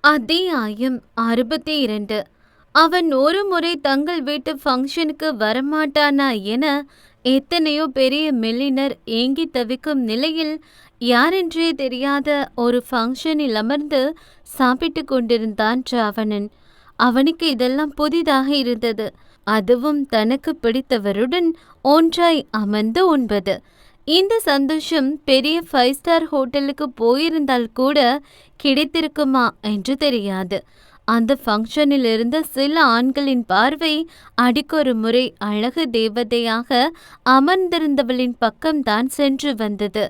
அத்தியாயம் 62. அவன் ஒரு முறை தங்கள் வீட்டு ஃபங்க்ஷனுக்கு வரமாட்டானா என எத்தனையோ பெரிய மில்லினர் ஏங்கி தவிக்கும் நிலையில் யாரென்றே தெரியாத ஒரு ஃபங்க்ஷனில் அமர்ந்து சாப்பிட்டு கொண்டிருந்தான் ராவணன். அவனுக்கு இதெல்லாம் புதிதாக இருந்தது. அதுவும் தனக்கு பிடித்தவருடன் ஒன்றாய் அமர்ந்து உண்பது. இந்த சந்தோஷம் பெரிய 5 ஸ்டார் ஹோட்டலுக்கு போயிருந்தால் கூட கிடைத்திருக்குமா என்று தெரியாது. அந்த ஃபங்க்ஷனில் இருந்த சில ஆண்களின் பார்வை அடிக்கொரு முறை அழகு தேவதையாக அமர்ந்திருந்தவளின் பக்கம்தான் சென்று வந்தது.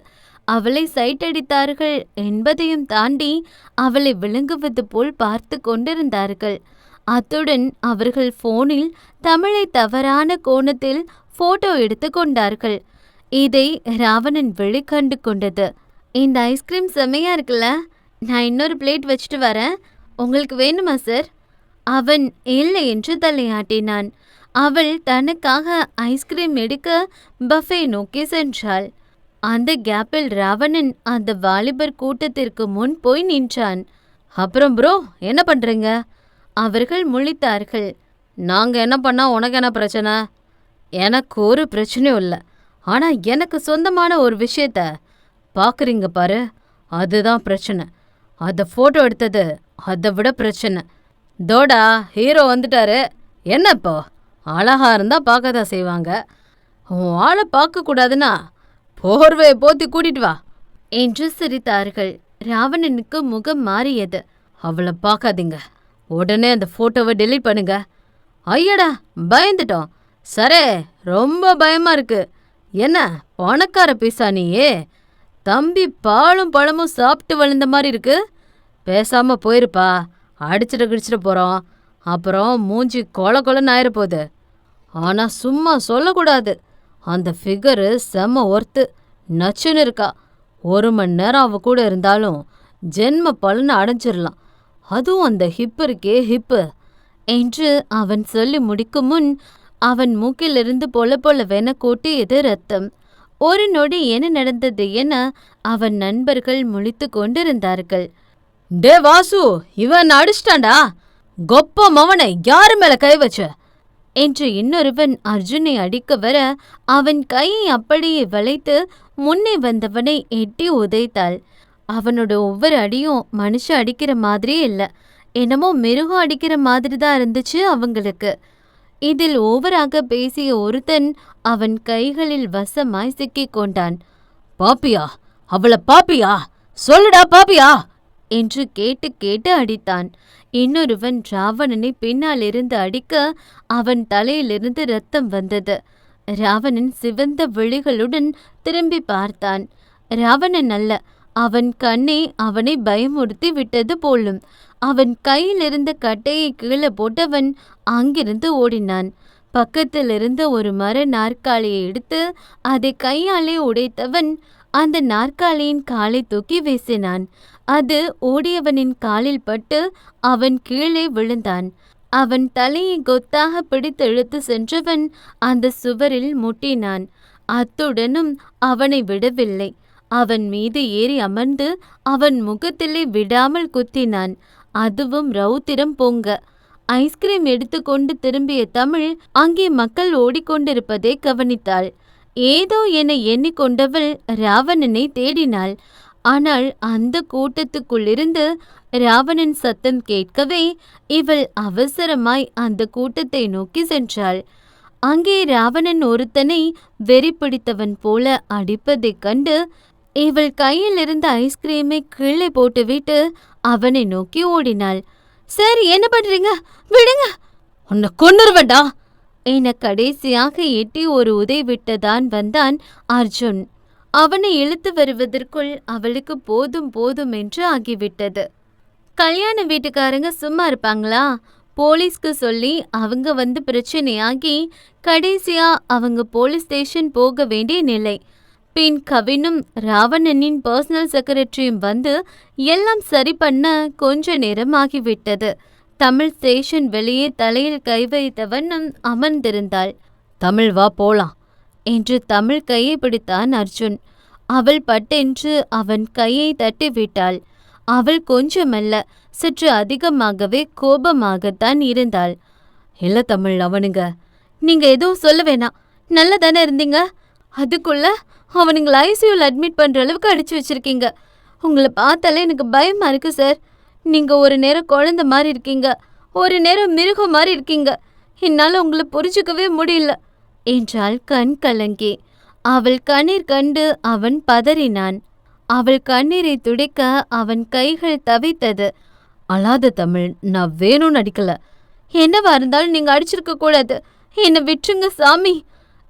அவளை சைட்டடித்தார்கள் என்பதையும் தாண்டி அவளை விழுங்குவது போல் பார்த்து கொண்டிருந்தார்கள். அத்துடன் அவர்கள் போனில் தமிழை தவறான கோணத்தில் போட்டோ எடுத்து கொண்டார்கள். இதை ராவணன் வெளிக்கண்டு கொண்டது. இந்த ஐஸ்கிரீம் செம்மையா இருக்குல்ல, நான் இன்னொரு பிளேட் வச்சுட்டு வரேன், உங்களுக்கு வேணுமா சார்? அவன் இல்லை என்று தலையாட்டினான். அவள் தனக்காக ஐஸ்கிரீம் எடுக்க பஃபே நோக்கி சென்றாள். அந்த கேப்பில் ராவணன் அந்த வாலிபர் கூட்டத்திற்கு முன் போய் நின்றான். அப்புறம் ப்ரோ என்ன பண்றீங்க? அவர்கள் முழித்தார்கள். நாங்க என்ன பண்ணா உனக்கு என்ன பிரச்சனை? எனக்கு ஒரு பிரச்சனையும் இல்லை, ஆனா எனக்கு சொந்தமான ஒரு விஷயத்த பாக்குறீங்க பாரு, அதுதான் பிரச்சனை. அதை போட்டோ எடுத்தது அதை விட பிரச்சனை. தோடா ஹீரோ வந்துட்டாரு, என்ன இப்போ? அழகா இருந்தா பார்க்க தான் செய்வாங்க. உன் ஆளை பார்க்க கூடாதுன்னா போர்வையை போத்தி கூட்டிட்டு வா என்று சிரித்தார்கள். ராவணனுக்கு முகம் மாறியது. அவளை பார்க்காதீங்க, உடனே அந்த போட்டோவை டெலீட் பண்ணுங்க. ஐயடா பயந்துட்டோம். சரே ரொம்ப பயமா இருக்கு. என்ன பணக்கார பீசா நீயே? தம்பி பாலும் பழமும் சாப்பிட்டு வளர்ந்த மாதிரி இருக்கு. பேசாம போயிருப்பா, அடிச்சிட்டு போறோம், அப்புறம் மூஞ்சி கொல கொலன்னு ஆயிரப்போகுது. ஆனா சும்மா சொல்லக்கூடாது, அந்த ஃபிகரு செம்ம ஒர்த்து, நச்சுன்னு இருக்கா. 1 மணி நேரம் அவ கூட இருந்தாலும் ஜென்ம பலனை அடைஞ்சிடலாம். அதுவும் அந்த ஹிப்பு இருக்கே ஹிப்பு என்று அவன் சொல்லி முடிக்கும் முன் அவன் மூக்கிலிருந்து பொல பொலவென கொட்டியது ரத்தம். ஒரு நொடி என்ன நடந்தது என அவன் நண்பர்கள் முழித்து கொண்டிருந்தார்கள். டே வாசு, இவன் அடிச்சிட்டான்டா, கொப்ப மவனை யாரு மேல கை வச்ச என்று இன்னொருவன் அர்ஜுனை அடிக்க வர அவன் கையை அப்படியே வளைத்து முன்னே வந்தவனை எட்டி உதைத்தாள். அவனோட ஒவ்வொரு அடியும் மனுஷன் அடிக்கிற மாதிரியே இல்லை, என்னமோ மிருகம் அடிக்கிற மாதிரி தான் இருந்துச்சு அவங்களுக்கு. இதில் ஓவராக பேசிய ஒருத்தன் அவன் கைகளில் வசமாய் சிக்கிக் கொண்டான். பாப்பியா, அவளை பாப்பியா, சொல்லுடா பாப்பியா என்று கேட்டு கேட்டு அடித்தான். இன்னொருவன் ராவணனை பின்னால் இருந்து அடிக்க அவன் தலையிலிருந்து ரத்தம் வந்தது. ராவணன் சிவந்த விழிகளுடன் திரும்பி பார்த்தான். ராவணன் அல்ல, அவன் கண்ணே அவனை பயமுறுத்தி விட்டது போலும். அவன் கையில் இருந்த கட்டையை கீழே போட்டவன் அங்கிருந்து ஓடினான். பக்கத்தில் இருந்த ஒரு மர நாற்காலியை எடுத்து அதை கையாலே உடைத்தவன் அந்த நாற்காலியின் காலை தூக்கி வீசினான். அது ஓடியவனின் காலில் பட்டு அவன் கீழே விழுந்தான். அவன் தலையை கொத்தாக பிடித்து இழுத்து சென்றவன் அந்த சுவரில் முட்டினான். அத்துடனும் அவனை விடவில்லை. அவன் மீது ஏறி அமர்ந்து அவன் முகத்திலே விடாமல் குத்தினான். அதுவும் ரௌத்திரம் பொங்க. ஐஸ்கிரீம் எடுத்துக்கொண்டு திரும்பிய தமிழ் அங்கே மக்கள் ஓடிக்கொண்டிருப்பதை கவனித்தாள். ஏதோ என எண்ணிக்கொண்டவள் ராவணனை தேடினாள். ஆனால் அந்த கூட்டத்துக்குள்ளிருந்து ராவணன் சத்தம் கேட்கவே இவள் அவசரமாய் அந்த கூட்டத்தை நோக்கி சென்றாள். அங்கே ராவணன் ஒருத்தனை வெறி பிடித்தவன் போல அடிப்பதைக் கண்டு இவள் கையில் இருந்த ஐஸ்கிரீமை கீழே போட்டுவிட்டு அவனை நோக்கி ஓடினாள். சரி என்ன பண்றீங்க, விடுங்க, உன்னை கொன்னுருவடா என கடைசியாக எட்டி ஒரு உதை விட்டதான் வந்தான் அர்ஜுன். அவனை இழுத்து வருவதற்குள் அவளுக்கு போதும் போதும் என்று ஆகிவிட்டது. கல்யாண வீட்டுக்காரங்க சும்மா இருப்பாங்களா? போலீஸ்க்கு சொல்லி அவங்க வந்து பிரச்சனையாகி கடைசியா அவங்க போலீஸ் ஸ்டேஷன் போக வேண்டிய நிலை. பின் கவினும் ராவணனின் பர்சனல் செக்ரட்டரியும் வந்து எல்லாம் சரி பண்ண கொஞ்ச நேரம் ஆகிவிட்டது. தமிழ் ஸ்டேஷன் வெளியே தலையில் கை வைத்தவனும் அமர்ந்திருந்தாள். தமிழ் வா போலாம் என்று தமிழ் கையை பிடித்தான் அர்ஜுன். அவள் பட்டென்று அவன் கையை தட்டிவிட்டாள். அவள் கொஞ்சமல்ல, சற்று அதிகமாகவே கோபமாகத்தான் இருந்தாள். இல்ல தமிழ், அவனுங்க நீங்க எதுவும் சொல்ல வேணாம், நல்லா தானே இருந்தீங்க. அதுக்குள்ள அவனுங்களை ஐசியூல அட்மிட் பண்ற அளவுக்கு அடிச்சு வச்சிருக்கீங்க. உங்களை பார்த்தாலே எனக்கு பயமா இருக்கு சார். நீங்க ஒரு நேரம் குழந்தை மாதிரி இருக்கீங்க, ஒரு நேரம் மிருகம் மாதிரி இருக்கீங்க. என்னால உங்களை புரிஞ்சுக்கவே முடியல என்றாள் கண் கலங்கி. அவள் கண்ணீர் கண்டு அவன் பதறினான். அவள் கண்ணீரை துடைக்க அவன் கைகள் தவித்தது. அழாத தமிழ், நான் வேணும்னு அடிக்கல. என்னவா இருந்தாலும் நீங்க அடிச்சிருக்க கூடாது. என்னை விட்டுருங்க சாமி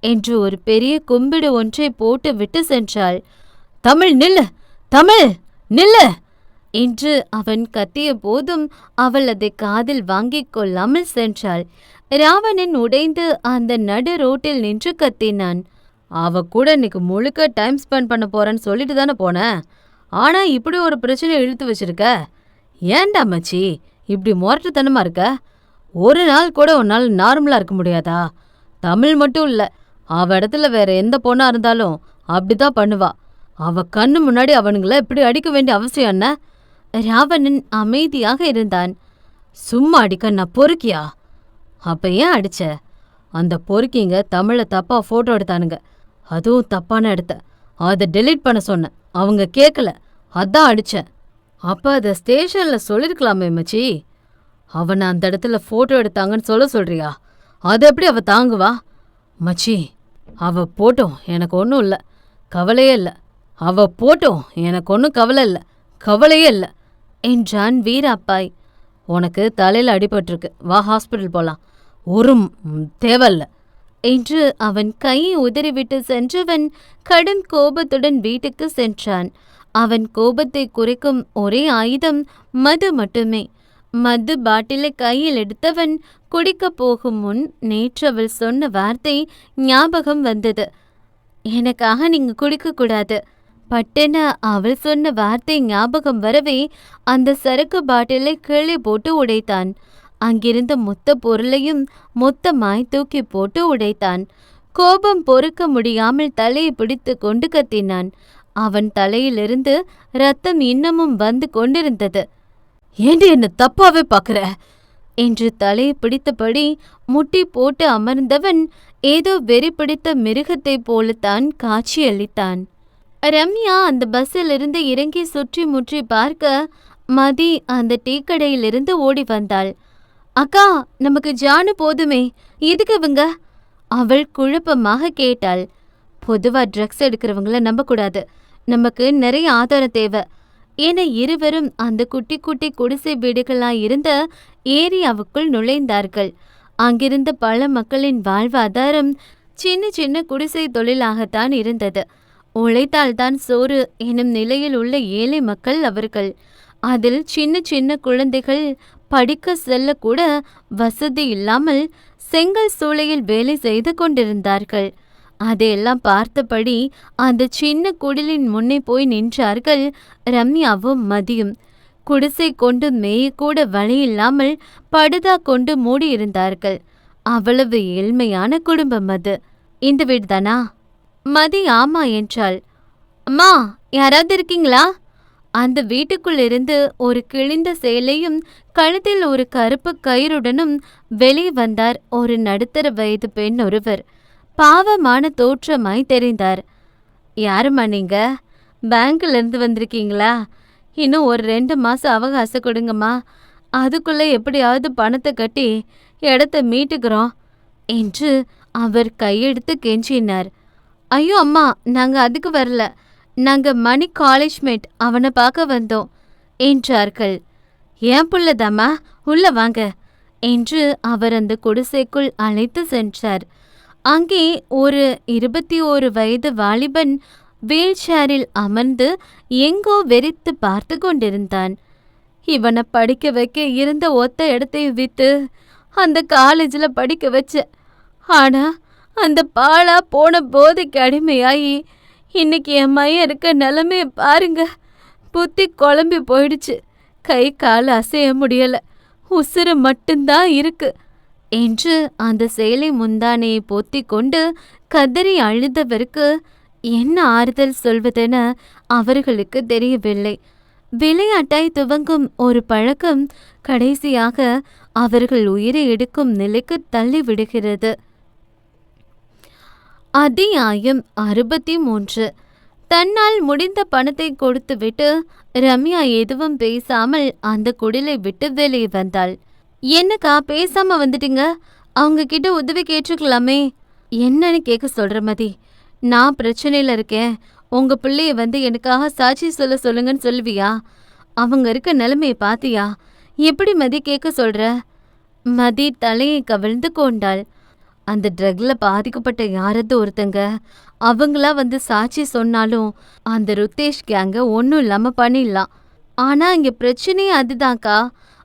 என்று ஒரு பெரிய கும்பிடு ஒன்றை போட்டு விட்டு சென்றாள். தமிழ் நில்லு, தமிழ் நில்லு என்று அவன் கத்திய போதும் அவள் அதை காதில் வாங்கிக் கொள்ளாமல் சென்றாள். ராவணன் உடைந்து அந்த நடு ரோட்டில் நின்று கத்தினான். அவ கூட இன்னைக்கு முழுக்க டைம் ஸ்பெண்ட் பண்ண போறேன்னு சொல்லிட்டு தானே போனேன். ஆனா இப்படி ஒரு பிரச்சனையை இழுத்து வச்சிருக்க. ஏன்டா மச்சி இப்படி முரட்டுத்தனமா இருக்க? ஒரு நாள் கூட உன்னால் நார்மலா இருக்க முடியாதா? தமிழ் மட்டும் இல்ல, அவ இடத்துல வேற எந்த பொண்ணா இருந்தாலும் அப்படிதான் பண்ணுவா. அவ கண்ணு முன்னாடி அவனுங்கள இப்படி அடிக்க வேண்டிய அவசியம் என்ன? ராவணன் அமைதியாக இருந்தான். சும்மா அடிக்க நான் பொறுக்கியா? அப்ப ஏன் அடிச்ச? அந்த பொறுக்கிங்க தமிழை தப்பா போட்டோ எடுத்தானுங்க. அதுவும் தப்பான இடத்த. அதை டெலீட் பண்ண சொன்னேன், அவங்க கேட்கல, அதான் அடிச்சேன். அப்ப அதை ஸ்டேஷன்ல சொல்லிருக்கலாமே மச்சி. அவனை அந்த இடத்துல போட்டோ எடுத்தாங்கன்னு சொல்றியா? அதை எப்படி அவ தாங்குவா? மச்சி, அவ போட்டோம் எனக்கு ஒன்றும் இல்லை, கவலையே இல்லை. அவ போட்டோம் எனக்கு ஒன்றும் கவலை இல்லை, கவலையே இல்லை என்றான் வீராப்பாய். உனக்கு தலையில் அடிபட்டிருக்கு, வா ஹாஸ்பிட்டல் போலாம். ஒரு தேவையில்ல என்று அவன் கையை உதறிவிட்டு சென்றவன் கடும் கோபத்துடன் வீட்டுக்கு சென்றான். அவன் கோபத்தை குறைக்கும் ஒரே ஆயுதம் மது மட்டுமே. மது பாட்டிலை கையில் எடுத்தவன் குடிக்கப் போகும் முன் நேற்று அவள் சொன்ன வார்த்தை ஞாபகம் வந்தது. எனக்காக நீங்க குடிக்க கூடாது பட்டென அவள் சொன்ன வார்த்தை ஞாபகம் வரவே அந்த சரக்கு பாட்டிலை கீழே போட்டு உடைத்தான். அங்கிருந்த மொத்த பொருளையும் மொத்தமாய் தூக்கி போட்டு உடைத்தான். கோபம் பொறுக்க முடியாமல் தலையை பிடித்து கொண்டு கத்தினான். அவன் தலையிலிருந்து ரத்தம் இன்னமும் வந்து கொண்டிருந்தது. ஏண்டி என்ன தப்பாவே பாக்குற என்று தலையை பிடித்தபடி முட்டி போட்டு அமர்ந்தவன் ஏதோ வெறி பிடித்த மிருகத்தை போலத்தான் காட்சியளித்தான். ரம்யா அந்த பஸ்ஸிலிருந்து இறங்கி சுற்றி முற்றி பார்க்க மதி அந்த டீக்கடையிலிருந்து ஓடி வந்தாள். அக்கா, நமக்கு ஜானு போதுமே, எதுக்கு இவங்க? அவள் குழப்பமாக கேட்டாள். பொதுவா ட்ரக்ஸ் எடுக்கிறவங்கள நம்பக்கூடாது, நமக்கு நிறைய ஆதாரம் தேவை என இருவரும் அந்த குட்டி குட்டி குடிசை வீடுகளாயிருந்த ஏரியாவுக்குள் நுழைந்தார்கள். அங்கிருந்த பல மக்களின் வாழ்வாதாரம் சின்ன சின்ன குடிசை தொழிலாகத்தான் இருந்தது. உழைத்தால்தான் சோறு எனும் நிலையில் உள்ள ஏழை மக்கள் அவர்கள். அதில் சின்ன சின்ன குழந்தைகள் படிக்க செல்லக்கூட வசதி இல்லாமல் செங்கல் சூளையில் வேலை செய்து கொண்டிருந்தார்கள். அதையெல்லாம் பார்த்தபடி அந்த சின்ன குடிலின் முன்னே போய் நின்றார்கள் ரம்யாவும் மதியும். குடிசை கொண்டு மேயக்கூட வழியில்லாமல் படுதா கொண்டு மூடியிருந்தார்கள். அவ்வளவு ஏழ்மையான குடும்பம் அது. இந்த வீடுதானா? மதி ஆமா என்றாள். அம்மா, யாராவது இருக்கீங்களா? அந்த வீட்டுக்குள் இருந்து ஒரு கிழிந்த சேலையும் கழுத்தில் ஒரு கருப்பு கயிறுடனும் வெளியே வந்தார் ஒரு நடுத்தர வயது பெண் ஒருவர். பாவமான தோற்றமாய் தெரிந்தார். யாரும்மா நீங்க? பேங்க்ல இருந்து வந்திருக்கீங்களா? இன்னும் ஒரு 2 மாசம் அவகாசம் கொடுங்கம்மா, அதுக்குள்ள எப்படியாவது பணத்தை கட்டி இடத்த மீட்டுக்கிறோம் என்று அவர் கையெடுத்து கெஞ்சினார். ஐயோ அம்மா, நாங்க அதுக்கு வரல, நாங்க மணி காலேஜ்மேட், அவனை பார்க்க வந்தோம் என்றார்கள். ஏன் புள்ளதாம்மா, உள்ள வாங்க என்று அவர் அந்த குடிசைக்குள் அழைத்து சென்றார். அங்கே ஒரு 21 வயது வாலிபன் வீல் சேரில் அமர்ந்து எங்கோ வெறித்து பார்த்து கொண்டிருந்தான். இவனை படிக்க வைக்க இருந்த ஒத்த இடத்தையும் வித்து அந்த காலேஜில் படிக்க வச்ச. ஆனா அந்த பாழா போன போதைக்கு அடிமையாகி இன்னைக்கு என் மையம் இருக்க நிலைமைய பாருங்க. புத்தி குழம்பி போயிடுச்சு, கை கால் அசைய முடியல, உசுறு மட்டும்தான் இருக்கு என்று அந்த சேலை முந்தானையை போத்தி கொண்டு கதறி அழுதவருக்கு என்ன ஆறுதல் சொல்வதென அவர்களுக்கு தெரியவில்லை. விளையாட்டாய் துவங்கும் ஒரு பழக்கம் கடைசியாக அவர்கள் உயிரை எடுக்கும் நிலைக்கு தள்ளிவிடுகிறது. அத்தியாயம் 63. தன்னால் முடிந்த பணத்தை கொடுத்துவிட்டு ரம்யா எதுவும் பேசாமல் அந்த குடிலை விட்டு வெளியே வந்தாள். என்னக்கா பேசாம வந்துட்டீங்க? அவங்க கிட்ட உதவி கேட்டுக்கலாமே. என்னன்னு கேட்க சொல்ற மதி. நான் பிரச்சனையில இருக்கேன். உங்க பிள்ளைய வந்து எனக்காக சாட்சி சொல்ல சொல்லுங்கன்னு சொல்லுவியா? அவங்க இருக்க நிலைமையை பாத்தியா? எப்படி மதி கேட்க சொல்ற? மதி தலையை கவிழ்ந்து கொண்டாள். அந்த ட்ரக்ல பாதிக்கப்பட்ட யாராவது ஒருத்தங்க அவங்களா வந்து சாட்சி சொன்னாலும் அந்த ருத்தேஷ் கேங்க ஒன்றும் இல்லாம பண்ணிடலாம். ஆனா இங்க பிரச்சனையே அதுதான்க்கா.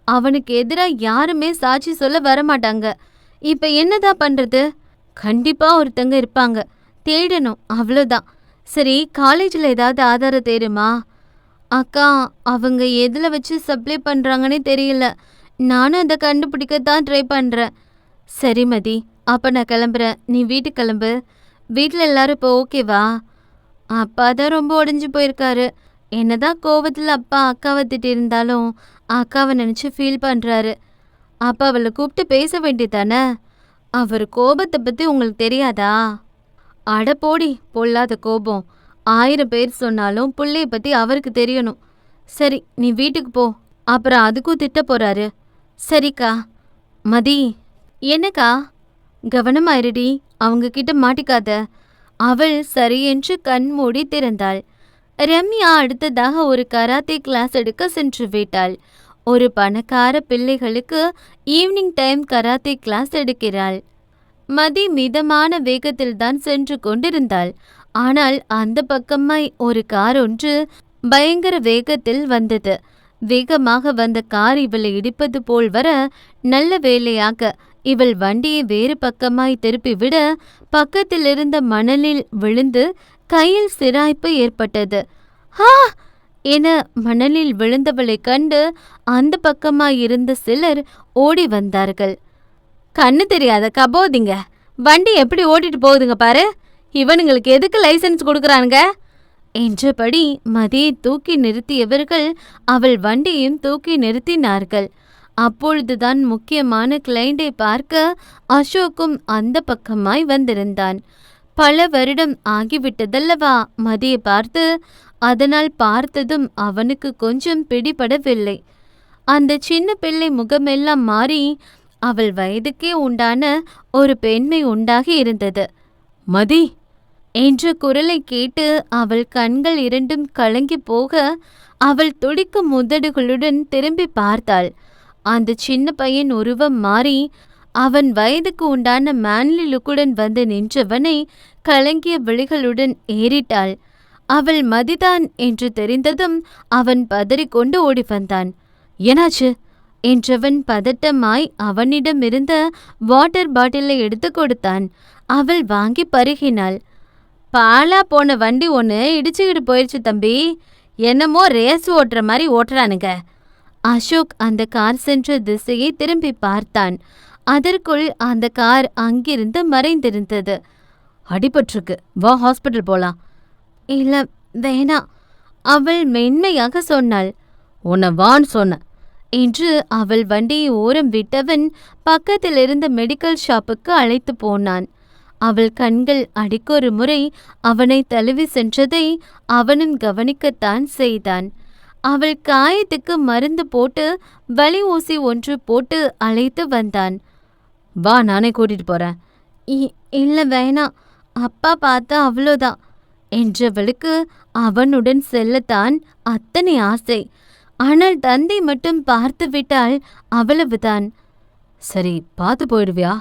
அவனுக்கு எதிராக யாருமே சாட்சி சொல்ல வரமாட்டாங்க. இப்ப என்னதான் பண்றது? கண்டிப்பா ஒருத்தங்க இருப்பாங்க, தேடணும், அவ்வளோதான். சரி, காலேஜில் ஏதாவது ஆதாரம் தேடுமா? அக்கா, அவங்க எதில் வச்சு சப்ளை பண்ணுறாங்கன்னே தெரியல. நானும் அதை கண்டுபிடிக்கத்தான் ட்ரை பண்ணுறேன். சரி மதி, அப்போ நான் கிளம்புறேன். நீ வீட்டுக்கு கிளம்பு. வீட்டில் எல்லாரும் இப்போ ஓகேவா? அப்பா தான் ரொம்ப உடஞ்சி போயிருக்காரு. என்னதான் கோவத்தில் அப்பா அக்காவை திட்டிருந்தாலும் அக்காவை நினச்சி ஃபீல் பண்ணுறாரு. அப்பா அவளை கூப்பிட்டு பேச வேண்டியதானே? அவர் கோபத்தை பற்றி உங்களுக்கு தெரியாதா? அட போடி, பொல்லாத கோபம். 1000 பேர் சொன்னாலும் புள்ளைய பற்றி அவருக்கு தெரியணும். சரி, நீ வீட்டுக்கு போ. அப்புறம் அதுக்கும் திட்ட போறாரு. சரிக்கா. மதி. என்னக்கா? கவனமாயிருடி, அவங்க கிட்ட மாட்டிக்காத. அவள் சரியென்று கண் மூடி திறந்தாள். ரம்யா அடுத்ததாக ஒரு கராத்தே கிளாஸ் எடுக்க சென்று விட்டாள். ஒரு பணக்கார பிள்ளைகளுக்கு ஈவினிங் டைம் கராத்தே கிளாஸ் எடுக்கிறாள். மதி மிதமான வேகத்தில்தான் சென்று கொண்டிருந்தாள். ஆனால் அந்த பக்கமாய் ஒரு கார் ஒன்று பயங்கர வேகத்தில் வந்தது. வேகமாக வந்த கார் இவளை இடிப்பது போல் வர, நல்ல வேளையாக இவள் வண்டியை வேறு பக்கமாய் திருப்பிவிட பக்கத்தில் இருந்த மணலில் விழுந்து கையில் சிராய்ப்பு ஏற்பட்டது. ஆ என மணலில் விழுந்தவளை கண்டு அந்த பக்கமாயிருந்த சிலர் ஓடி வந்தார்கள். கண்ணு தெரியாத கபோதிங்க, வண்டி எப்படி ஓட்டிட்டு போகுதுங்க பாரு. இவனுங்களுக்கு எதுக்கு லைசன்ஸ் கொடுக்குறானுங்க என்றபடி மதியை தூக்கி நிறுத்தியவர்கள் அவள் வண்டியையும் தூக்கி நிறுத்தினார்கள். அப்பொழுதுதான் முக்கியமான கிளைண்டை பார்க்க அசோக்கும் அந்த பக்கமாய் வந்திருந்தான். பல வருடம் ஆகிவிட்டதல்லவா மதியை பார்த்து. அதனால் பார்த்ததும் அவனுக்கு கொஞ்சம் பிடிபடவில்லை. அந்த சின்ன பிள்ளை முகமெல்லாம் மாறி அவள் வயதுக்கே உண்டான ஒரு பெண்மை உண்டாகி இருந்தது. மதி என்ற குரலை கேட்டு அவள் கண்கள் இரண்டும் கலங்கி போக அவள் துடிக்கும் உதடுகளுடன் திரும்பி பார்த்தாள். அந்த சின்ன பையன் உருவம் மாறி அவன் வயதுக்கு உண்டான மேன்லி லுக்குடன் வந்து நின்றவனை கலங்கிய விழிகளுடன் ஏறிட்டாள். அவள் மதிதான் என்று தெரிந்ததும் அவன் பதறிக்கொண்டு ஓடி வந்தான். என்னாச்சு என்றவன் பதட்டமாய் அவனிடமிருந்த வாட்டர் பாட்டிலை எடுத்து கொடுத்தான். அவள் வாங்கி பருகினாள். பாலா போன வண்டி ஒன்று இடிச்சுக்கிட்டு போயிடுச்சு தம்பி. என்னமோ ரேஸ் ஓட்டுற மாதிரி ஓட்டுறானுங்க. அசோக் அந்த கார் சென்ற திசையை திரும்பி பார்த்தான். அதற்குள் அந்த கார் அங்கிருந்து மறைந்திருந்தது. அடிபட்டிருக்கு, வா ஹாஸ்பிட்டல் போலாம். இல்ல வேணா, அவள் மென்மையாக சொன்னாள். உன்னை வான்னு சொன்ன என்று அவள் வண்டியை ஓரம் விட்டவன் பக்கத்தில் இருந்த மெடிக்கல் ஷாப்புக்கு அழைத்து போனான். அவள் கண்கள் அடிக்கொரு முறை அவனை தழுவி சென்றதை அவனும் கவனிக்கத்தான் செய்தான். அவள் காயத்துக்கு மருந்து போட்டு வலி ஊசி ஒன்று போட்டு அழைத்து வந்தான். வா, நானே கூட்டிட்டு போறேன். இல்ல வேணா, அப்பா பார்த்தா அவ்வளோதான் என்றவளுக்கு அவனுடன் செல்லத்தான் அத்தனை ஆசை. ஆனால் தந்தை மட்டும் பார்த்து விட்டால் அவ்வளவுதான். சரி, பார்த்து போயிடுவியா?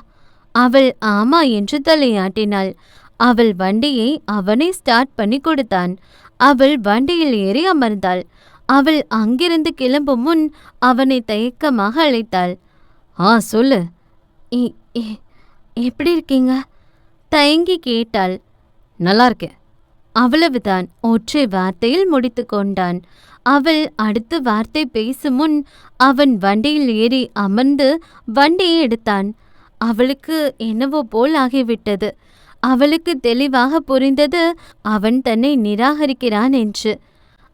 அவள் ஆமா என்று தலையாட்டினாள். அவள் வண்டியை அவனை ஸ்டார்ட் பண்ணி கொடுத்தான். அவள் வண்டியில் ஏறி அமர்ந்தாள். அவள் அங்கிருந்து கிளம்பும் முன் அவனை தயக்கமாக அழைத்தாள். சொல்லு. எப்படி இருக்கீங்க? தயங்கி கேட்டாள். நல்லா இருக்கேன். அவ்வளவுதான், ஒற்றை வார்த்தையில் முடித்து கொண்டான். அவள் அடுத்த வார்த்தை பேசும் முன் அவன் வண்டியில் ஏறி அமர்ந்து வண்டியை எடுத்தான். அவளுக்கு என்னவோ போல் ஆகிவிட்டது. அவளுக்கு தெளிவாக புரிந்தது அவன் தன்னை நிராகரிக்கிறான் என்று.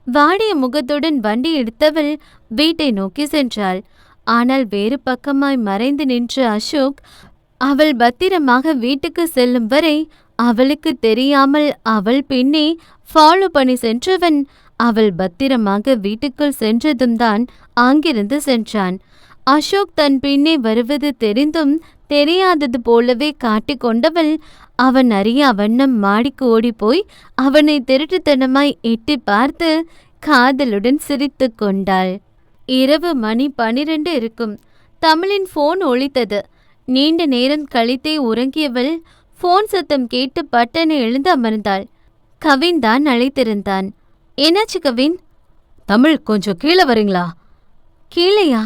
வாடிய முகத்துடன் வண்டி எடுத்தவள் வீட்டை நோக்கி சென்றாள். ஆனால் வேறு பக்கமாய் மறைந்து நின்ற அசோக் அவள் பத்திரமாக வீட்டுக்கு செல்லும் வரை அவளுக்கு தெரியாமல் அவள் பின்னே ஃபாலோ பண்ணி சென்றவன் அவள் பத்திரமாக வீட்டுக்குள் சென்றதும் தான் அங்கிருந்து சென்றான். அசோக் தன் பின்னே வருவது தெரிந்தும் தெரியாதது போலவே காட்டிக்கொண்டவள் அவன் அறியா வண்ணம் மாடிக்கு ஓடிப்போய் அவனை திருட்டுத்தனமாய் எட்டி பார்த்து காதலுடன் சிரித்து கொண்டாள். இரவு மணி 12 இருக்கும். தமிழின் போன் ஒலித்தது. நீண்ட நேரம் கழித்தே உறங்கியவள் போன் சத்தம் கேட்டு பட்டனை எழுந்து அமர்ந்தாள். கவின் தான் அழைத்திருந்தான். என்னாச்சு கவின்? தமிழ், கொஞ்சம் கீழே வரீங்களா? கீழையா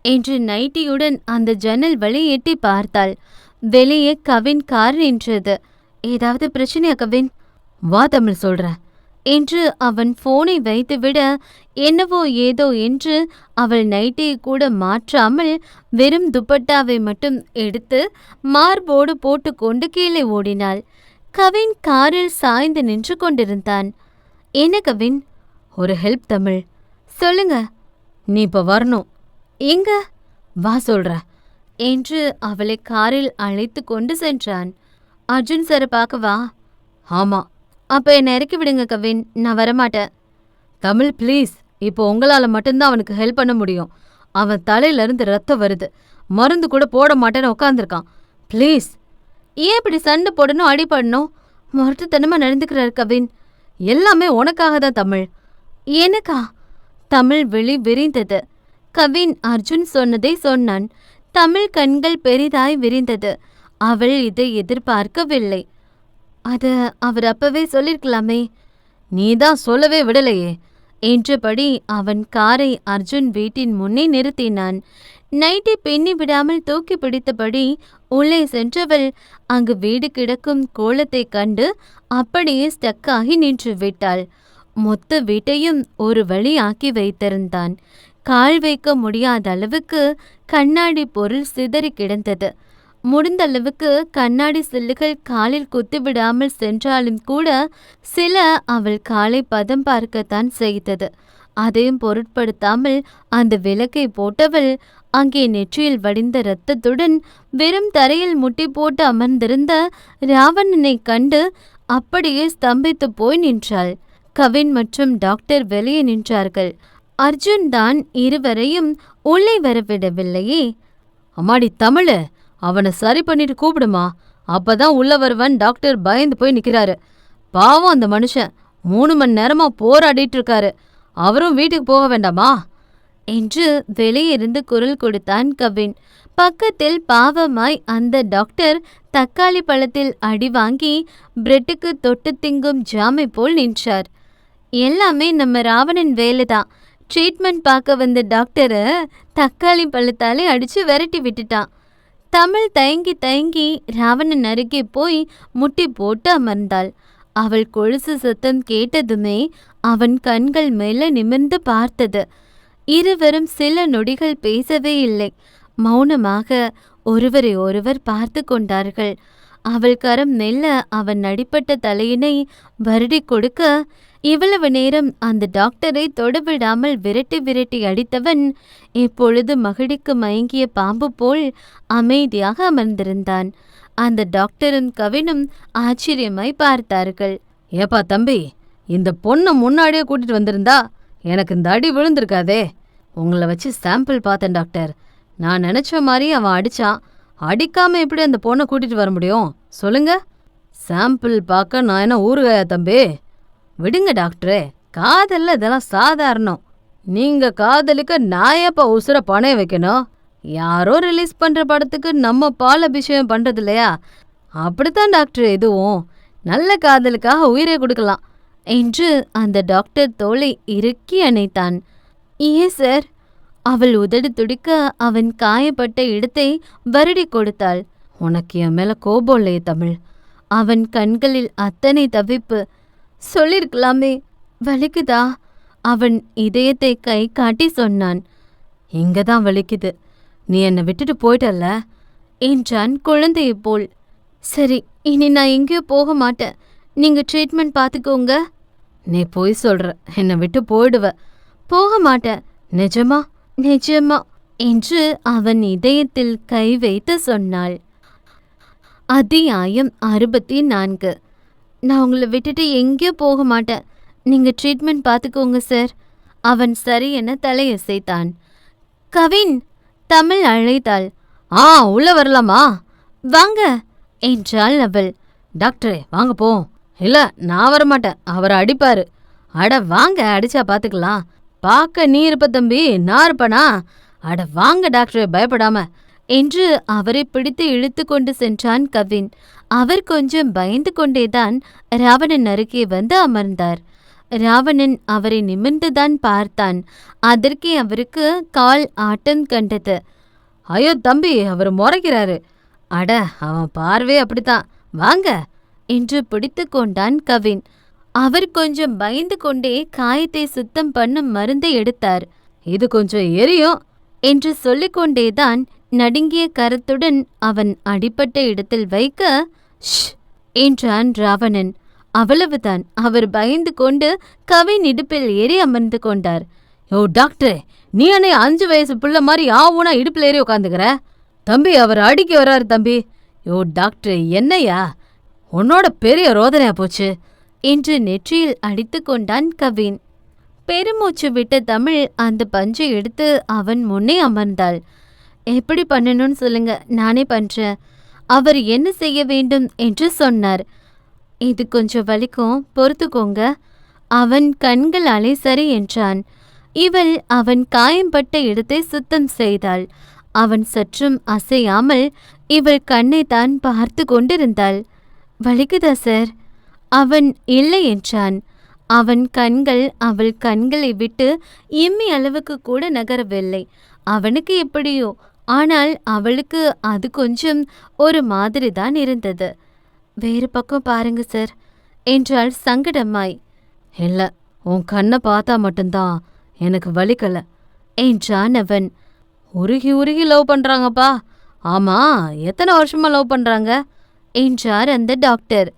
என்று நைட்டியுடன் அந்த ஜன்னல் வழி எட்டி பார்த்தாள். வெளியே கவின் கார் நின்றது. ஏதாவது பிரச்சனையா கவின்? வா தமிழ், சொல்றேன் என்று அவன் போனை வைத்துவிட என்னவோ ஏதோ என்று அவள் நைட்டியை கூட மாற்றாமல் வெறும் துப்பட்டாவை மட்டும் எடுத்து மார்போடு போட்டுக்கொண்டு கீழே ஓடினாள். கவின் காரில் சாய்ந்து நின்று கொண்டிருந்தான். என்ன கவின்? ஒரு ஹெல்ப் தமிழ். சொல்லுங்க. நீ இப்ப வரணும். எங்க? வா சொல்ற என்று அவளை காரில் அழைத்து கொண்டு சென்றான். அர்ஜுன் சாரை பார்க்கவா? ஆமா. அப்ப என்னை இறக்கி விடுங்க கவின், நான் வரமாட்டேன். தமிழ் ப்ளீஸ், இப்போ உங்களால மட்டும்தான் அவனுக்கு ஹெல்ப் பண்ண முடியும். அவன் தலையில இருந்து ரத்தம் வருது. மருந்து கூட போட மாட்டேன்னு உட்காந்துருக்கான். ப்ளீஸ். ஏன் இப்படி சண்டை போடணும், அடிபடணும்? முரட்டுத்தனமா நடந்துக்கிறார் கவின். எல்லாமே உனக்காக தான் தமிழ். எனக்கா? தமிழ் விழி விரிந்தது. கவின் அர்ஜுன் சொன்னதை சொன்னான். தமிழ் கண்கள் பெரிதாய் விரிந்தது. அவள் இதை எதிர்பார்க்கவில்லை. அத அவர் அப்பவே சொல்லிருக்கலாமே. நீதான் சொல்லவே விடலையே என்றபடி அவன் காரை அர்ஜுன் வீட்டின் முன்னே நிறுத்தினான். நைட்டை பின்னி விடாமல் தூக்கி பிடித்தபடி உள்ளே சென்றவள் அங்கு வீடு கிடக்கும் கோலத்தை கண்டு அப்படியே ஸ்டக்காகி நின்று விட்டாள். மொத்த வீட்டையும் ஒரு வழி ஆக்கி வைத்திருந்தான். கால் வைக்க முடியாத அளவுக்கு கண்ணாடி பொருள் சிதறி கிடந்தது. முடிந்தளவுக்கு கண்ணாடி சில்லுகள் காலில் குத்திவிடாமல் சென்றாலும் கூட சில அவள் காலை பதம் பார்க்கத்தான் செய்தது. அதையும் பொருட்படுத்தாமல் அந்த விளக்கை போட்டவள் அங்கே நெற்றியில் வடிந்த இரத்தத்துடன் வெறும் தரையில் முட்டி போட்டு அமர்ந்திருந்த ராவணனை கண்டு அப்படியே ஸ்தம்பித்து போய் நின்றாள். கவின் மற்றும் டாக்டர் வெளியே நின்றார்கள். அர்ஜுன் தான் இருவரையும் உள்ளே வரவிடவில்லையே. அம்மாடி தமிழ், அவனை சரி பண்ணிட்டு கூப்பிடுமா, அப்பதான் உள்ள வருவன். டாக்டர் பயந்து போய் நிக்கிறாரு. பாவம் அந்த மனுஷன் 3 மணி நேரமா போராடிட்டு இருக்காரு. அவரும் வீட்டுக்கு போக வேண்டாமா என்று வெளியிருந்து குரல் கொடுத்தான் கவின். பக்கத்தில் பாவமாய் அந்த டாக்டர் தக்காளி பழத்தில் அடி வாங்கி பிரெட்டுக்கு தொட்டு திங்கும் ஜாமை போல் நின்றார். எல்லாமே நம்ம ராவணன் வேலைதான். ட்ரீட்மெண்ட் பார்க்க வந்த டாக்டரை தக்காளி பழத்தாலே அடிச்சு விரட்டி விட்டுட்டான். தமிழ் தயங்கி தயங்கி ராவணன் அருகே போய் முட்டி போட்டு அமர்ந்தாள். அவள் கொலுசு சத்தம் கேட்டதுமே அவன் கண்கள் மேல நிமிர்ந்து பார்த்தது. இருவரும் சில நொடிகள் பேசவே இல்லை. மௌனமாக ஒருவரை ஒருவர் பார்த்து கொண்டார்கள். அவள் கரம் மெல்ல அவன் அடிப்பட்ட தலையினை வருடி கொடுக்க இவ்வளவு நேரம் அந்த டாக்டரை தொடவிடாமல் விரட்டி விரட்டி அடித்தவன் இப்பொழுது மகிழிக்கு மயங்கிய பாம்பு போல் அமைதியாக அமர்ந்திருந்தான். அந்த டாக்டரும் கவினும் ஆச்சரியமாய் பார்த்தார்கள். ஏப்பா தம்பி, இந்த பொண்ணை முன்னாடியே கூட்டிட்டு வந்திருந்தா எனக்கு இந்த அடி விழுந்திருக்காதே. உங்களை வச்சு சாம்பிள் பார்த்தேன் டாக்டர். நான் நினைச்ச மாதிரி அவன் அடிச்சான். அடிக்காம எப்படி அந்த பொண்ணை கூட்டிட்டு வர முடியும் சொல்லுங்க? சாம்பிள் பார்க்க நான் என்ன ஊறுகாயா தம்பி? விடுங்க டாக்டரே, காதல்ல இதெல்லாம் சாதாரணம். நீங்க காதலிக்க நான் ஏப்பா உசுர பணைய வைக்கணும்? யாரோ ரிலீஸ் பண்ற படத்துக்கு நம்ம பால் அபிஷேகம் பண்றது இல்லையா? அப்படித்தான் டாக்டர், இதுவும் நல்ல காதலுக்காக உயிரை கொடுக்கலாம் என்று அந்த டாக்டர் தோளை இறுக்கி அணைத்தான். ஏன் சார்? அவள் உதடு துடிக்க அவன் காயப்பட்ட இடத்தை வருடி கொடுத்தாள். உனக்கு என் மேல கோபம் இல்லையே தமிழ்? அவன் கண்களில் அத்தனை தவிப்பு. சொல்லிருக்கலாமே. வலிக்குதா? அவன் இதயத்தை கை காட்டி சொன்னான். இங்கதான் வலிக்குது. நீ என்னை விட்டுட்டு போயிட்டல்ல என்றான் குழந்தையை போல். சரி, இனி நான் எங்கேயோ போக மாட்டேன். நீங்க ட்ரீட்மெண்ட் பார்த்துக்கோங்க. நீ பொய் சொல்ற, என்னை விட்டு போயிடுவ. போக மாட்டேன். நிஜமா நிஜமா என்று அவன் இதயத்தில் கை வைத்து சொன்னாள். அத்தியாயம் 64. நான் உங்களை விட்டுட்டு எங்கேயும் போக மாட்டேன். நீங்க ட்ரீட்மெண்ட் பார்த்துக்கோங்க சார். அவன் சரி என தலையசைத்தான். கவின், தமிழ் அழைத்தாள். உள்ள வரலாமா? வாங்க என்றாள் அவள். டாக்டரே வாங்க போ. இல்ல, நான் வரமாட்டேன், அவரை அடிப்பாரு. அட வாங்க, அடிச்சா பாத்துக்கலாம். பார்க்க நீ இருப்ப தம்பி, நான் இருப்பனா? அட வாங்க டாக்டரே, பயப்படாம என்று அவரை பிடித்து இழுத்து கொண்டு சென்றான் கவின். அவர் கொஞ்சம் பயந்து கொண்டேதான் ராவணன் அருகே வந்து அமர்ந்தார். ராவணன் அவரை நிமிர்ந்துதான் பார்த்தான். அதற்கே அவருக்கு கால் ஆட்டம் கண்டது. ஐயோ தம்பி, அவர் முறைக்கிறாரு. அட அவன் பார்வே அப்படித்தான், வாங்க என்று பிடித்து கொண்டான் கவின். அவர் கொஞ்சம் பயந்து கொண்டே காயத்தை சுத்தம் பண்ணும் மருந்தை எடுத்தார். இது கொஞ்சம் எரியும் என்று சொல்லிக்கொண்டேதான் நடுங்கிய கரத்துடன் அவன் அடிப்பட்ட இடத்தில் வைக்க ஷ் என்றான் ராவணன். அவ்வளவுதான். அவர் பயந்து கொண்டு கவின் இடுப்பில் ஏறி அமர்ந்து கொண்டார். யோ டாக்டரே, நீ அன்னை 5 வயசு புள்ள மாதிரி ஆவுனா இடுப்பில் ஏறி உட்காந்துக்கிற? தம்பி, அவர் அடிக்க வர்றாரு தம்பி. யோ டாக்டரே, என்னையா உன்னோட பெரிய ரோதனையா போச்சு என்று நெற்றியில் அடித்து கொண்டான் கவின். பெருமூச்சு விட்ட தமிழ் அந்த பஞ்சை எடுத்து அவன் முன்னே அமர்ந்தாள். எப்படி பண்ணணும்னு சொல்லுங்க, நானே பண்றேன். அவர் என்ன செய்ய வேண்டும் என்று சொன்னார். இது கொஞ்சம் வலிக்கும், பொறுத்துக்கோங்க. அவன் கண்களாலே சரி என்றான். இவள் அவன் காயம்பட்ட இடத்தை சுத்தம் செய்தாள். அவன் சற்றும் அசையாமல் இவள் கண்ணை தான் பார்த்து கொண்டிருந்தாள். வலிக்குதா சார்? அவன் இல்லை என்றான். அவன் கண்கள் அவள் கண்களை விட்டு இம்மி அளவுக்கு கூட நகரவில்லை. அவனுக்கு எப்படியோ, ஆனால் அவளுக்கு அது கொஞ்சம் ஒரு மாதிரி தான் இருந்தது. வேறு பக்கம் பாருங்க சார் என்றாள் சங்கடமாய். இல்லை, உன் கண்ணை பார்த்தா மட்டும்தான் எனக்கு வலிக்கல என்றான் அவன். உருகி உருகி லவ் பண்றாங்கப்பா. ஆமா, எத்தனை வருஷமா லவ் பண்றாங்க என்றார் அந்த டாக்டர்.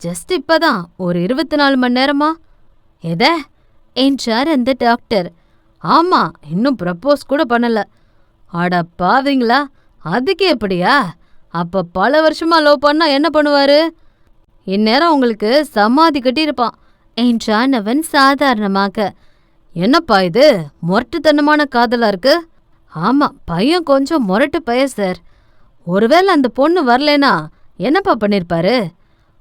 ஜஸ்ட் இப்பதான், ஒரு 24 மணி நேரமா. எத என்றார் அந்த டாக்டர். ஆமா, இன்னும் ப்ரப்போஸ் கூட பண்ணல. அட பாவீங்களா, அதுக்கு எப்படியா? அப்ப பல வருஷமா லவ் பண்ணா என்ன பண்ணுவாரு? இந்நேரம் உங்களுக்கு சமாதி கட்டியிருப்பான் என்றான் அவன் சாதாரணமாக. என்னப்பா இது முரட்டுத்தனமான காதலா இருக்கு? ஆமா, பையன் கொஞ்சம் முரட்டு பையன் சார். ஒருவேளை அந்த பொண்ணு வரலனா என்னப்பா பண்ணிருப்பாரு?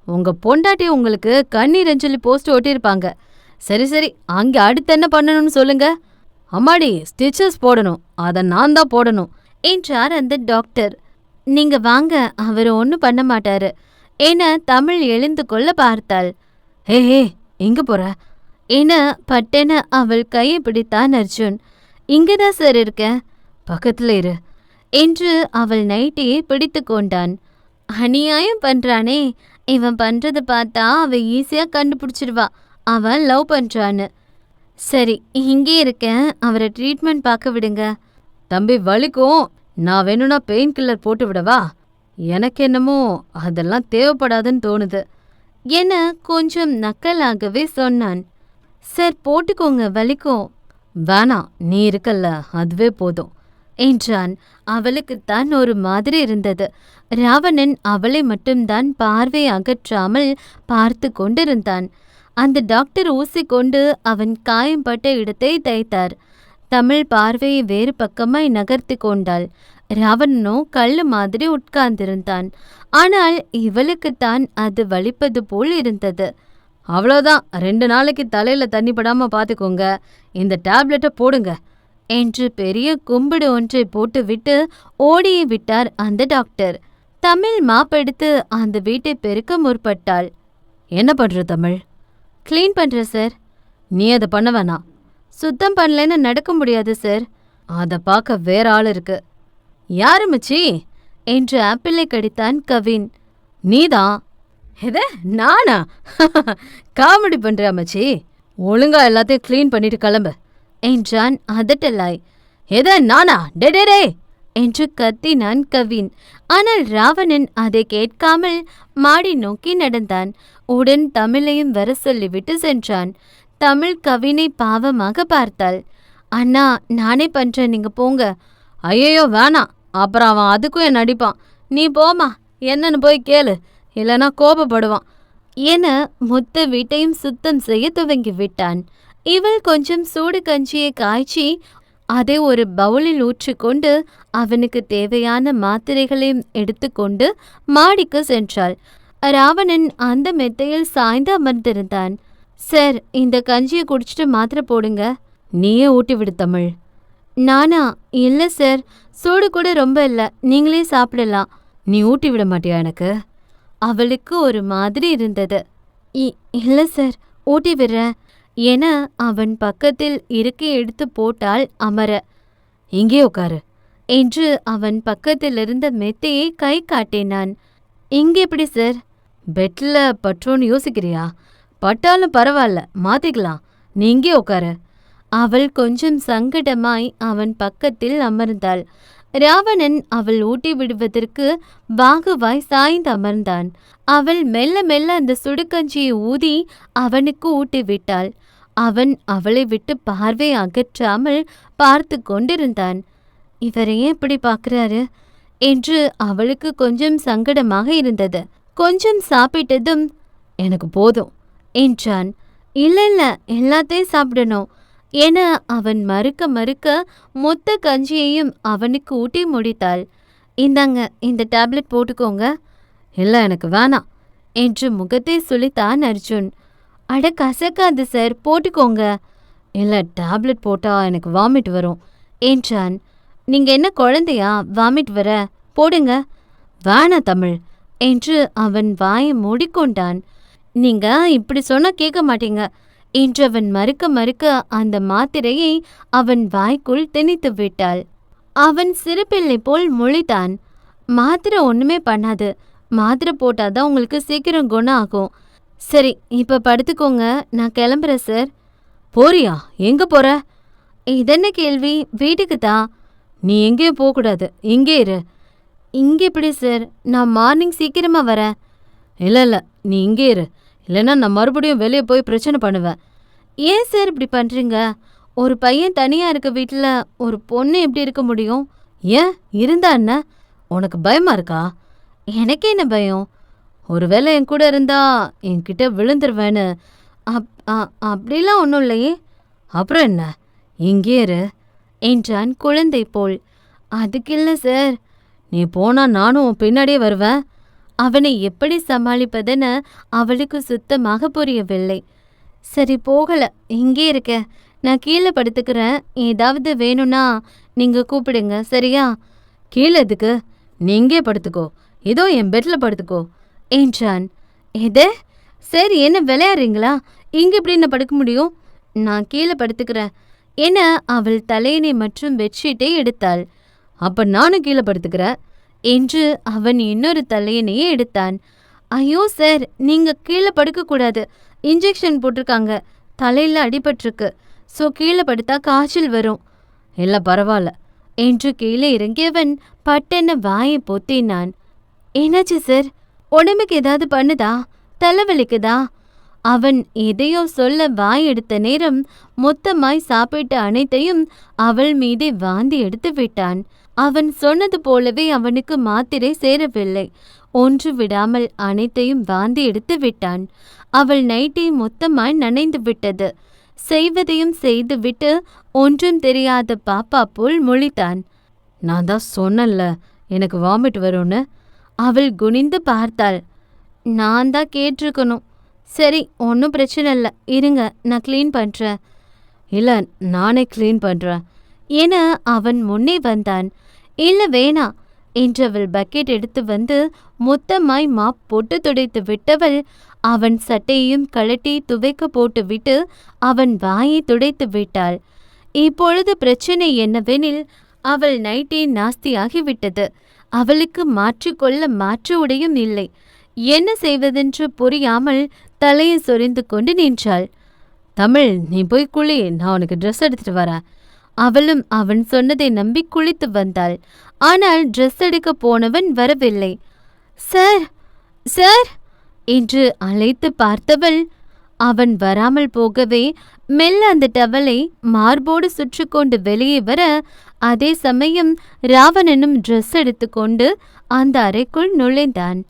உங்க பொண்டாட்டி உங்களுக்கு கண்ணீர் சொல்லி போஸ்ட் ஒட்டியிருப்பாங்க. சரி சரி, அங்கே அடுத்து என்ன பண்ணணும்னு சொல்லுங்க. அம்மாடி, ஸ்டிச்சஸ் போடணும், அதை நான் தான் போடணும் என்றார் அந்த டாக்டர். நீங்க வாங்க, அவர் ஒன்றும் பண்ண மாட்டாரு என தமிழ் எழுந்து கொள்ள பார்த்தாள். ஹே, எங்க போற என பட்டென அவள் கையை பிடித்தான் அர்ஜுன். இங்கதான் சார் இருக்க, பக்கத்துல இரு என்று அவள் நைட்டியை பிடித்து கொண்டான். அநியாயம் பண்றானே, இவன் பண்றது பார்த்தா அவ ஈஸியா கண்டுபிடிச்சிருவா அவன் லவ் பண்றான்னு. சரி, இங்கே இருக்கேன், அவரை ட்ரீட்மெண்ட் பார்க்க விடுங்க. தம்பி வலிக்கும், நான் வேணும்னா பெயின் கில்லர் போட்டு விடவா? எனக்கு என்னமோ அதெல்லாம் தேவைப்படாதுன்னு தோணுது என கொஞ்சம் நக்கலாகவே சொன்னான். சார் போட்டுக்கோங்க, வலிக்கும். வேணாம், நீ இருக்கல்ல, அதுவே போதும் என்றான். அவளுக்குத்தான் ஒரு மாதிரி இருந்தது. ராவணன் அவளை மட்டும்தான் பார்வை அகற்றாமல் பார்த்து கொண்டிருந்தான். அந்த டாக்டர் ஊசி கொண்டு அவன் காயம்பட்ட இடத்தை தைத்தார். தமிழ் பார்வையை வேறு பக்கமாய் நகர்த்தி கொண்டாள். ராவணனோ கல்லு மாதிரி உட்கார்ந்திருந்தான். ஆனால் இவளுக்குத்தான் அது வலிப்பது போல் இருந்தது. அவ்வளோதான், 2 நாளைக்கு தலையில தண்ணி படாம பாத்துக்கோங்க, இந்த டேப்லெட்டை போடுங்க என்று பெரிய கும்பிடு ஒன்றை போட்டுவிட்டு ஓடியே விட்டார் அந்த டாக்டர். தமிழ் மாப்பெடுத்து அந்த வீட்டை பெருக்க முற்பட்டாள். என்ன பண்ற தமிழ்? கிளீன் பண்ற சார். நீ அதை பண்ண வேணாம். சுத்தம் பண்ணலன்னு நடக்க முடியாது சார். அதை பார்க்க வேற ஆள் இருக்கு. யாரு மச்சி என்று ஆப்பிளை கடித்தான் கவின். நீதான். எத நானா? காமெடி பண்ற மச்சி, ஒழுங்கா எல்லாத்தையும் கிளீன் பண்ணிட்டு கிளம்பு என்றான் அதட்டலாய். எத நானா? டே என்று கத்தினான் கவின். ஆனால் ராவணன் அதை கேட்காமல் மாடி நோக்கி நடந்தான். உடன் தமிழையும் வர சொல்லிவிட்டு சென்றான். தமிழ் கவினை பாவமாக பார்த்தாள். அண்ணா, நானே பண்றேன், நீங்க போங்க. ஐயையோ வேணாம், அப்புறம் அவன் அதுக்கும் என் நடிப்பான். நீ போமா, என்னன்னு போய் கேளு, இல்லைன்னா கோபப்படுவான் என மொத்த வீட்டையும் சுத்தம் செய்ய துவங்கி விட்டான். இவள் கொஞ்சம் சூடு கஞ்சியை காய்ச்சி அதை ஒரு பவுலில் ஊற்றிக்கொண்டு அவனுக்கு தேவையான மாத்திரைகளையும் எடுத்துக்கொண்டு மாடிக்கு சென்றாள். ராவணன் அந்த மெத்தையில் சாய்ந்து அமர்ந்திருந்தான். சார், இந்த கஞ்சியை குடிச்சிட்டு மாத்திரை போடுங்க. நீயே ஊட்டி விடு தமிழ். நானா? இல்லை சார், சூடு கூட ரொம்ப இல்லை, நீங்களே சாப்பிடலாம். நீ ஊட்டி விட மாட்டியா எனக்கு? அவளுக்கு ஒரு மாதிரி இருந்தது. இல்லை சார், ஊட்டி விடுறேன் என அவன் பக்கத்தில் இருக்கை எடுத்து போட்டாள் அமர. இங்கே உட்காரு என்று அவன் பக்கத்தில் இருந்த மெத்தையை கை காட்டினான். இங்கே எப்படி சார்? பெட்ல பற்றோன்னு யோசிக்கிறியா? பட்டாலும் பரவாயில்ல, மாத்திக்கலாம். நீ இங்கே உட்காரு. அவள் கொஞ்சம் சங்கடமாய் அவன் பக்கத்தில் அமர்ந்தாள். ராவணன் அவள் ஊட்டி விடுவதற்கு பாகுவாய் சாய்ந்து அமர்ந்தான். அவள் மெல்ல மெல்ல அந்த சுடுகஞ்சியை ஊதி அவனுக்கு ஊட்டி விட்டாள். அவன் அவளை விட்டு பார்வை அகற்றாமல் பார்த்து கொண்டிருந்தான். இவரை ஏன் இப்படி பார்க்கிறாரு என்று அவளுக்கு கொஞ்சம் சங்கடமாக இருந்தது. கொஞ்சம் சாப்பிட்டதும் எனக்கு போதும் என்றான். இல்ல இல்ல, எல்லாத்தையும் சாப்பிடணும் என அவன் மறுக்க மறுக்க மொத்த கஞ்சியையும் அவனுக்கு ஊட்டி முடித்தாள். இந்தாங்க, இந்த டேப்லெட் போட்டுக்கோங்க. இல்லை, எனக்கு வேணாம் என்று முகத்தை சுளித்தான் அர்ஜுன். அட கசக்காது சார், போட்டுக்கோங்க. இல்லை, டேப்லெட் போட்டா எனக்கு வாமிட் வரும் என்றான். நீங்க என்ன குழந்தையா, வாமிட் வர? போடுங்க. வேணாம் தமிழ் என்று அவன் வாயை மூடிக்கொண்டான். நீங்க இப்படி சொன்னா கேட்க மாட்டீங்க என்றவன் மறுக்க மறுக்க அந்த மாத்திரையை அவன் வாய்க்குள் திணித்து விட்டாள். அவன் சிறுபிள்ளை போல் முழித்தான். மாத்திரை ஒண்ணுமே பண்ணாது, மாத்திரை போட்டாதான் உங்களுக்கு சீக்கிரம் குணம் ஆகும். சரி, இப்ப படுத்துக்கோங்க, நான் கிளம்புறேன் சார். போறியா? எங்க போற? இதென்ன கேள்வி? வீட்டுக்கு தான். நீ எங்கேயும் போகக்கூடாது, இங்கே இரு. இங்கே எப்படி சார்? நான் மார்னிங் சீக்கிரமா வரேன். இல்லை இல்லை, நீ இங்கே இரு, இல்லைன்னா நான் மறுபடியும் வெளியே போய் பிரச்சனை பண்ணுவேன். ஏன் சார் இப்படி பண்றீங்க? ஒரு பையன் தனியா இருக்க வீட்டில் ஒரு பொண்ணு எப்படி இருக்க முடியும்? ஏன் இருந்தா என்ன? உனக்கு பயமா இருக்கா? எனக்கு என்ன பயம்? ஒருவேளை என் கூட இருந்தா என்கிட்ட விழுந்துருவேன்னு. அப்படிலாம் ஒன்றும் இல்லையே. அப்புறம் என்ன, இங்கே இரு என்றான் குழந்தை போல். அதுக்கில்ல சார். நீ போனா நானும் உன் பின்னாடியே வருவேன். அவனை எப்படி சமாளிப்பதென அவளுக்கு சுத்தமாக புரியவில்லை. சரி, போகல, இங்கே இருக்க, நான் கீழே படுத்துக்கிறேன். ஏதாவது வேணும்னா நீங்க கூப்பிடுங்க, சரியா? கீழே எதுக்கு? நீ இங்கே படுத்துக்கோ, இதோ என் பெட்ல படுத்துக்கோ என்றான். எது? சரி, என்ன விளையாடுறீங்களா? இங்க எப்படி என்ன படுக்க முடியும்? நான் கீழே படுத்துக்கிறேன் என அவள் தலையணை மற்றும் பெட்ஷீட்டை எடுத்தாள். அப்ப நானும் கீழே படுத்துக்கிறேன் என்று அவன் இன்னொரு தலையணையை எடுத்தான். ஐயோ சார், நீங்க கீழே படுக்கக்கூடாது, இன்ஜெக்ஷன் போட்டிருக்காங்க, தலையில அடிபட்டிருக்கு, ஸோ கீழே படுத்தா காய்ச்சல் வரும். இல்லை பரவாயில்ல என்று கீழே இறங்கியவன் பட்டென வாயை பொத்தினான். என்னாச்சு சார்? உடம்புக்கு ஏதாவது பண்ணுதா? தலைவலிக்குதா? அவன் எதையோ சொல்ல வாய் எடுத்த நேரம் மொத்தமாய் சாப்பிட்ட அனைத்தையும் அவள் மீதே வாந்தி எடுத்து விட்டான். அவன் சொன்னது போலவே அவனுக்கு மாத்திரை சேரவில்லை. ஒன்று விடாமல் அனைத்தையும் வாந்தி எடுத்து விட்டான். அவள் நைட்டி மொத்தமாய் நனைந்து விட்டது. செய்வதையும் செய்துவிட்டு ஒன்றும் தெரியாத பாப்பா போல் முழித்தான். நான் தான் சொன்னேன்ல எனக்கு வாமிட் வரும்னு. அவள் குனிந்து பார்த்தாள். நான் தான் கேட்டிருக்கணும். சரி, ஒன்றும் பிரச்சனை இல்லை, இருங்க, நான் க்ளீன் பண்ணுறேன். இல்லை, நானே க்ளீன் பண்ணுறேன் என அவன் முன்னே வந்தான். இல்லை வேணாம் என்றவள் பக்கெட் எடுத்து வந்து மொத்தமாய் மாப் போட்டு துடைத்து விட்டவள் அவன் சட்டையையும் கழட்டி துவைக்க போட்டுவிட்டு அவன் வாயை துடைத்து விட்டாள். இப்பொழுது பிரச்சனை என்னவெனில் அவள் நைட்டே நாஸ்தியாகிவிட்டது. அவளுக்கு மாற்றிக்கொள்ள மாற்று உடையும் இல்லை. என்ன செய்வதென்று புரியாமல் தலையை சொரிந்து கொண்டு நின்றாள். தமிழ், நீ போய் குளி, நான் உனக்கு ட்ரெஸ் எடுத்துட்டு வரேன். அவளும் அவன் சொன்னதை நம்பி குளித்து வந்தாள். ஆனால் ட்ரெஸ் எடுக்க போனவன் வரவில்லை. சார், சார் என்று அழைத்து பார்த்தவள் அவன் வராமல் போகவே மெல்ல அந்த டவலை மார்போடு சுற்றி கொண்டு வெளியே வர, அதே சமயம் ராவணனும் ட்ரெஸ் எடுத்துக்கொண்டு அந்த அறைக்குள் நுழைந்தான்.